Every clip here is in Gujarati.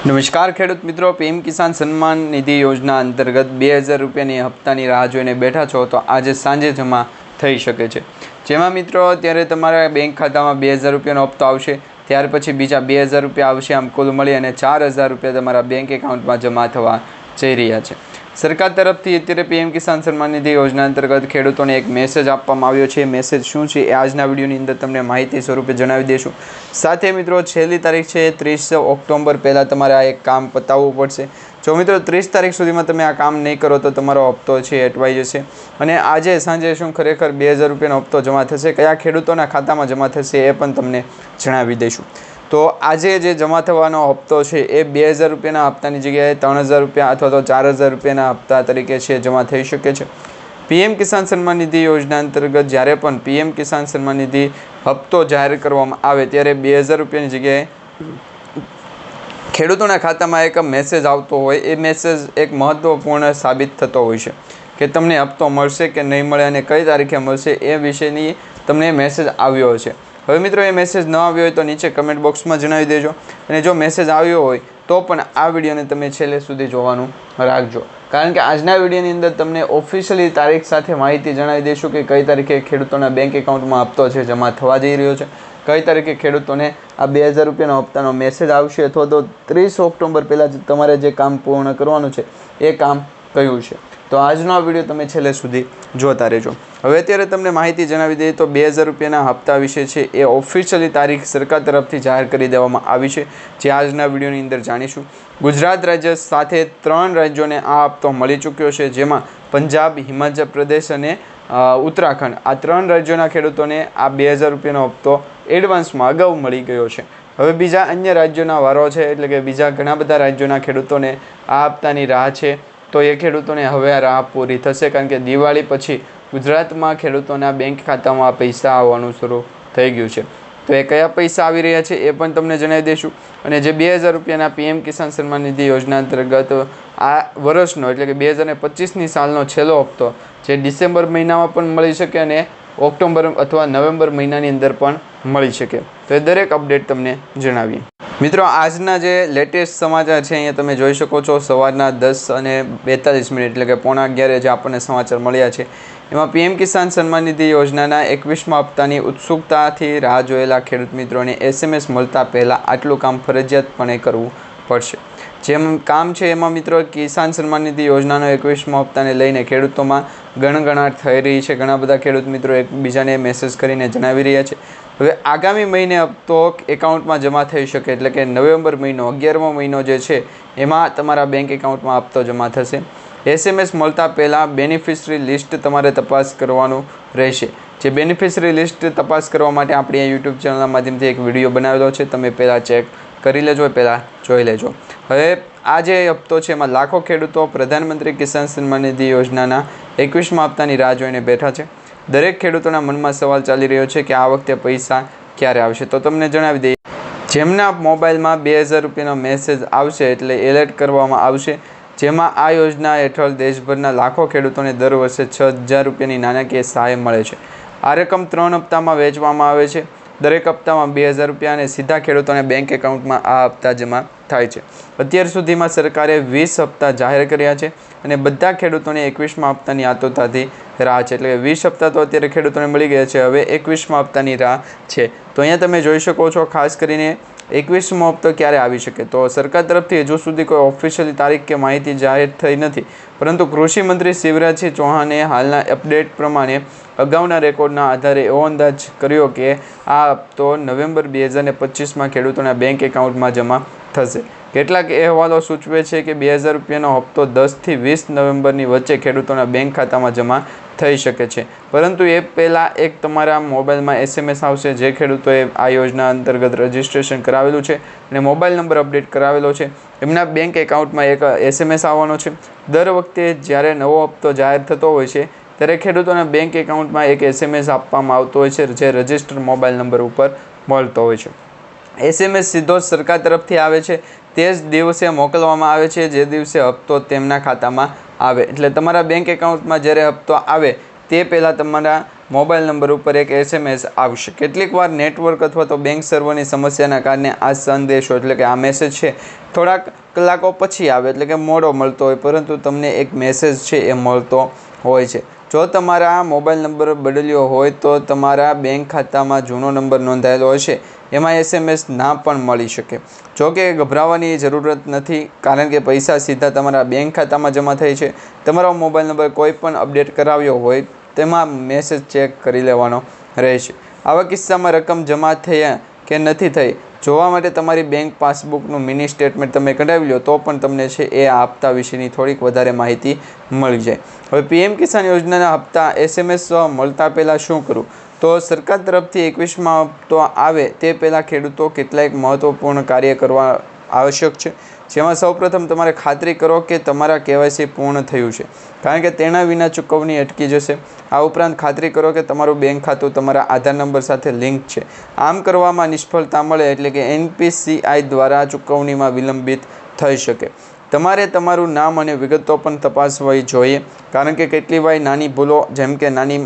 નમસ્કાર ખેડૂત મિત્રો, પીએમ કિસાન સન્માન નિધિ યોજના અંતર્ગત 2000 રૂપિયાની હપ્તાની રાહ જોઈને બેઠા છો તો આજે સાંજે જમા થઈ શકે છે। જેમાં મિત્રો અત્યારે તમારા બેંક ખાતામાં 2000 રૂપિયાનો હપ્તો આવશે, ત્યાર પછી બીજા 2000 રૂપિયા આવશે। આમ કુલ મળી અને 4000 રૂપિયા તમારા બેંક એકાઉન્ટમાં જમા થવા જઈ રહ્યા છે। સરકાર તરફથી અત્યારે પીએમ કિસાન સન્માન નિધિ યોજના અંતર્ગત ખેડૂતોને એક મેસેજ આપવામાં આવ્યો છે। મેસેજ શું છે એ આજના વિડીયોની અંદર તમને માહિતી સ્વરૂપે જણાવી દઈશું। સાથે મિત્રો છેલ્લી તારીખ છે 30 ઓક્ટોબર પહેલાં તમારે આ એક કામ પતાવવું પડશે। જો મિત્રો 30 તારીખ સુધીમાં તમે આ કામ નહીં કરો તો તમારો હપ્તો છે એ અટવાઈ જશે। અને આજે સાંજે શું ખરેખર 2000 રૂપિયાનો હપ્તો જમા થશે, કયા ખેડૂતોના ખાતામાં જમા થશે એ પણ તમને જણાવી દઈશું। તો આજે જે જમા થવાનો હપ્તો છે એ 2000 રૂપિયાના હપ્તાની જગ્યાએ 3000 રૂપિયા અથવા તો 4000 રૂપિયાના હપ્તા તરીકે છે જમા થઈ શકે છે। પીએમ કિસાન સન્માન નિધિ યોજના અંતર્ગત જ્યારે પણ પીએમ કિસાન સન્માન નિધિ હપ્તો જાહેર કરવામાં આવે ત્યારે 2000 રૂપિયાની જગ્યાએ ખેડૂતોના ખાતામાં એક મેસેજ આવતો હોય, એ મેસેજ એક મહત્ત્વપૂર્ણ સાબિત થતો હોય છે કે તમને હપ્તો મળશે કે નહીં મળે અને કઈ તારીખે મળશે એ વિશેની તમને મેસેજ આવ્યો છે। હવે મિત્રો એ મેસેજ ન આવ્યો હોય તો નીચે કમેન્ટ બોક્સમાં જણાવી દેજો, અને જો મેસેજ આવ્યો હોય તો પણ આ વિડીયોને તમે છેલ્લે સુધી જોવાનું રાખજો, કારણ કે આજના વિડીયોની અંદર તમને ઓફિશિયલી તારીખ સાથે માહિતી જણાવી દઈશું કે કઈ તારીખે ખેડૂતોના બેંક એકાઉન્ટમાં હપ્તો છે જમા થવા જઈ રહ્યો છે, કઈ તારીખે ખેડૂતોને આ 2000 રૂપિયાનો હપ્તાનો મેસેજ આવશે, અથવા તો 30 ઓક્ટોબર પહેલાં તમારે જે કામ પૂર્ણ કરવાનું છે એ કામ કયું છે। તો આજનો આ વિડીયો તમે છેલ્લે સુધી જોતા રહેજો। હવે અત્યારે તમને માહિતી જણાવી દઈએ તો 2000 રૂપિયાના હપ્તા વિશે છે એ ઓફિશિયલી તારીખ સરકાર તરફથી જાહેર કરી દેવામાં આવી છે, જે આજના વિડીયોની અંદર જાણીશું। ગુજરાત રાજ્ય સાથે 3 રાજ્યોને આ હપ્તો મળી ચૂક્યો છે, જેમાં પંજાબ, હિમાચલ પ્રદેશ અને ઉત્તરાખંડ, આ 3 રાજ્યોના ખેડૂતોને આ 2000 રૂપિયાનો હપ્તો એડવાન્સમાં અગાઉ મળી ગયો છે। હવે બીજા અન્ય રાજ્યોના વારો છે, એટલે કે બીજા ઘણા બધા રાજ્યોના ખેડૂતોને આ હપ્તાની રાહ છે, તો એ ખેડૂતોને હવે આ રાહ પૂરી થશે, કારણ કે દિવાળી પછી ગુજરાતમાં ખેડૂતોના બેંક ખાતામાં પૈસા આવવાનું શરૂ થઈ ગયું છે। તો એ કયા પૈસા આવી રહ્યા છે એ પણ તમને જણાવી દઈશું। અને જે 2000 રૂપિયાના પીએમ કિસાન સન્માન નિધિ યોજના અંતર્ગત આ વર્ષનો એટલે કે 2025ની સાલનો છેલ્લો હપ્તો જે ડિસેમ્બર મહિનામાં પણ મળી શકે અને ઓક્ટોબર અથવા નવેમ્બર મહિનાની અંદર પણ મળી શકે, તો એ દરેક અપડેટ તમને જણાવીએ। મિત્રો આજના જે લેટેસ્ટ સમાચાર છે અહીંયા તમે જોઈ શકો છો, સવારના 10:42 એટલે કે 11:15 જે આપણને સમાચાર મળ્યા છે, એમાં પીએમ કિસાન સન્માન નિધિ યોજનાના 21મા હપ્તાની ઉત્સુકતાથી રાહ જોયેલા ખેડૂત મિત્રોને SMS મળતા પહેલાં આટલું કામ ફરજિયાતપણે કરવું પડશે। જેમ કામ છે એમાં મિત્રો કિસાન સન્માન નિધિ યોજનાનો 21મા હપ્તાને લઈને ખેડૂતોમાં ગણગણાટ થઈ રહી છે। ઘણા બધા ખેડૂત મિત્રો એકબીજાને મેસેજ કરીને જણાવી રહ્યા છે હવે આગામી મહિને હપ્તો એકાઉન્ટમાં જમા થઈ શકે, એટલે કે નવેમ્બર મહિનો 11મો મહિનો જે છે એમાં તમારા બેંક એકાઉન્ટમાં હપ્તો જમા થશે। SMS મળતા પહેલાં બેનિફિશરી લિસ્ટ તમારે તપાસ કરવાનું રહેશે। જે બેનિફિશરી લિસ્ટ તપાસ કરવા માટે આપણી આ યુટ્યુબ ચેનલના માધ્યમથી એક વિડીયો બનાવેલો છે, તમે પહેલાં ચેક કરી લેજો, પહેલાં જોઈ લેજો। હવે આ જે હપ્તો છે એમાં લાખો ખેડૂતો પ્રધાનમંત્રી કિસાન સન્માન નિધિ યોજનાના 21મા હપ્તાની રાહ જોઈને બેઠા છે। દરેક ખેડૂતોના મનમાં સવાલ ચાલી રહ્યો છે કે આ વખતે પૈસા ક્યારે આવશે, તો તમને જણાવી દઈએ જેમના મોબાઈલમાં 2000 રૂપિયાનો મેસેજ આવશે એટલે એલર્ટ કરવામાં આવશે, જેમાં આ યોજના હેઠળ દેશભરના લાખો ખેડૂતોને દર વર્ષે 6000 રૂપિયાની નાણાકીય સહાય મળે છે। આ રકમ 3 હપ્તામાં વહેંચવામાં આવે છે, દરેક હપ્તામાં 2000 રૂપિયા અને સીધા ખેડૂતોને બેંક એકાઉન્ટમાં આ હપ્તા જમા થાય છે। અત્યાર સુધીમાં સરકારે 20 હપ્તા જાહેર કર્યા છે અને બધા ખેડૂતોને 21મા હપ્તાની આતુરતાથી રાહ છે, એટલે કે 20 હપ્તા તો અત્યારે ખેડૂતોને મળી ગયા છે, હવે 21મા હપ્તાની રાહ છે। તો અહીંયા તમે જોઈ શકો છો, ખાસ કરીને 21મો હપ્તો ક્યારે આવી શકે, તો સરકાર તરફથી હજુ સુધી કોઈ ઓફિશિયલી તારીખ કે માહિતી જાહેર થઈ નથી, પરંતુ કૃષિ મંત્રી શિવરાજસિંહ ચૌહાણે હાલના અપડેટ પ્રમાણે અગાઉના રેકોર્ડના આધારે એવો અંદાજ કર્યો કે આ હપ્તો નવેમ્બર 2025માં ખેડૂતોના બેંક એકાઉન્ટમાં જમા થશે। કેટલાક અહેવાલો સૂચવે છે કે 2000 રૂપિયાનો હપ્તો 10 થી 20 નવેમ્બરની વચ્ચે ખેડૂતોના બેંક ખાતામાં જમા થઈ શકે છે, પરંતુ એ પહેલાં એક તમારા મોબાઈલમાં SMS આવશે। જે ખેડૂતોએ આ યોજના અંતર્ગત રજિસ્ટ્રેશન કરાવેલું છે અને મોબાઈલ નંબર અપડેટ કરાવેલો છે એમના બેંક એકાઉન્ટમાં એક SMS આવવાનો છે। દર વખતે જ્યારે નવો હપ્તો જાહેર થતો હોય છે ત્યારે ખેડૂતોના બેંક એકાઉન્ટમાં એક SMS આપવામાં આવતો હોય છે, જે રજિસ્ટર મોબાઈલ નંબર ઉપર મળતો હોય છે। SMS સીધો સરકાર તરફથી આવે છે, તે જ દિવસે મોકલવામાં આવે છે જે દિવસે હપ્તો તેમના ખાતામાં આવે, એટલે તમારા બેંક એકાઉન્ટમાં જ્યારે હપ્તો આવે તે પહેલાં તમારા મોબાઈલ નંબર ઉપર એક SMS આવશે. કેટલીક વાર નેટવર્ક અથવા તો બેંક સર્વરની સમસ્યાના કારણે આ સંદેશો એટલે કે આ મેસેજ છે થોડાક કલાકો પછી આવે એટલે કે મોડો મળતો હોય, પરંતુ તમને એક મેસેજ છે એ મળતો હોય છે. જો તમારા મોબાઈલ નંબર બદલ્યો હોય તો તમારા બેંક ખાતામાં જૂનો નંબર નોંધાયેલો હશે એમાં SMS ના પણ મળી શકે. જો કે ગભરાવાની જરૂરત નથી, કારણ કે પૈસા સીધા તમારા બેંક ખાતામાં જમા થાય છે. તમારો મોબાઈલ નંબર કોઈ પણ અપડેટ કરાવ્યો હોય તેમાં મેસેજ ચેક કરી લેવાનો રહેશે. આવા કિસ્સામાં રકમ જમા થઈ કે નથી થઈ જોવા માટે તમારી બેંક પાસબુકનું મિની સ્ટેટમેન્ટ તમે કઢાવી લો તો પણ તમને છે એ હપ્તા વિશેની થોડીક વધારે માહિતી મળી જાય. હવે PM કિસાન યોજનાના હપ્તા SMS મળતા પહેલાં શું કરવું? તો સરકાર તરફથી 21માં હપ્તો આવે તે પહેલાં ખેડૂતો કેટલાક મહત્ત્વપૂર્ણ કાર્ય કરવા આવશ્યક છે. જેમાં સૌપ્રથમ તમારે ખાતરી કરો કે તમારા KYC પૂર્ણ થયું છે, કારણ કે તેના વિના ચૂકવણી અટકી જશે. આ ઉપરાંત ખાતરી કરો કે તમારું બેંક ખાતું તમારા આધાર નંબર સાથે લિંક છે. આમ કરવામાં નિષ્ફળતા મળે એટલે કે NPCI દ્વારા ચૂકવણીમાં વિલંબિત થઈ શકે. તમારે તમારું નામ અને વિગતો પણ તપાસવી જોઈએ, કારણ કે કેટલી વાર નાની ભૂલો જેમ કે નાની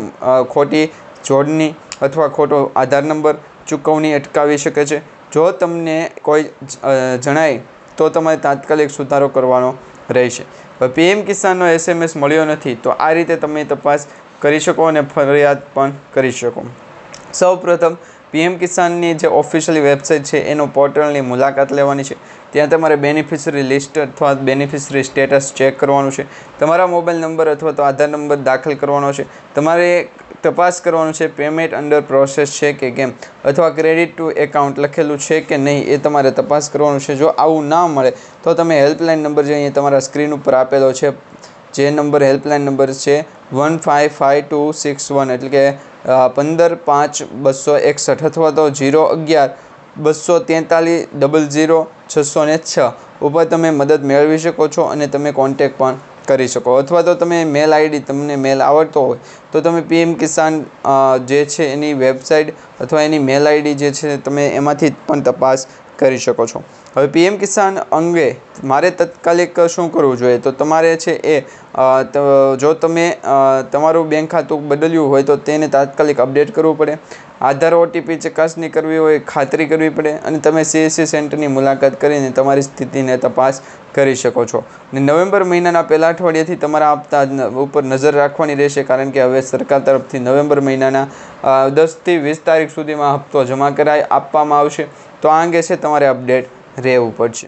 ખોટી જોડણી અથવા ખોટો આધાર નંબર ચૂકવણી અટકાવી શકે છે. જો તમને કોઈ જણાય તો તમારે તાત્કાલિક સુધારો કરવાનો રહેશે. PM કિસાનનો SMS મળ્યો નથી તો આ રીતે તમે તપાસ કરી શકો અને ફરિયાદ પણ કરી શકો. સૌપ્રથમ PM કિસાનની જે ઓફિશિયલ વેબસાઇટ છે એનો પોર્ટલની મુલાકાત લેવાની છે. ત્યાં તમારે બેનિફિશરી લિસ્ટ અથવા બેનિફિશરી સ્ટેટસ ચેક કરવાનું છે. તમારા મોબાઈલ નંબર અથવા તો આધાર નંબર દાખલ કરવાનો છે. તમારે તપાસ કરવાનું છે પેમેન્ટ અંડર પ્રોસેસ છે કે કેમ, અથવા ક્રેડિટ ટુ એકાઉન્ટ લખેલું છે કે નહીં એ તમારે તપાસ કરવાનું છે. જો આવું ના મળે તો તમે હેલ્પલાઇન નંબર જે અહીંયા તમારા સ્ક્રીન ઉપર આપેલો છે, જે નંબર હેલ્પલાઇન નંબર છે 155261 એટલે કે 155261 અથવા તો 011-243-00-606 ઉપર તમે મદદ મેળવી શકો છો અને તમે કોન્ટેક પણ કરી શકો. અથવા તો તમે મેલ ID તમને મેલ આવડતો હોય તો તમે PM કિસાન જે છે એની વેબસાઇટ અથવા એની મેલ ID જે છે તમે એમાંથી પણ તપાસ કરી શકો છો. હવે PM કિસાન અંગે મારે તાત્કાલિક શું કરવું જોઈએ? તો તમારે છે એ જો તમે તમારું બેંક ખાતું બદલ્યું હોય તો તેને તાત્કાલિક અપડેટ કરવું પડે. આધાર OTP ચકાસણી કરવી હોય ખાતરી કરવી પડે અને તમે CSC સેન્ટરની મુલાકાત કરીને તમારી સ્થિતિને તપાસ કરી શકો છો. અને નવેમ્બર મહિનાના પહેલા અઠવાડિયાથી તમારા હપ્તા ઉપર નજર રાખવાની રહેશે, કારણ કે હવે સરકાર તરફથી નવેમ્બર મહિનાના 10 થી 20 તારીખ સુધીમાં હપ્તો જમા કરાવી આપવામાં આવશે. તો આ અંગે છે તમારે અપડેટ રહેવું પડશે.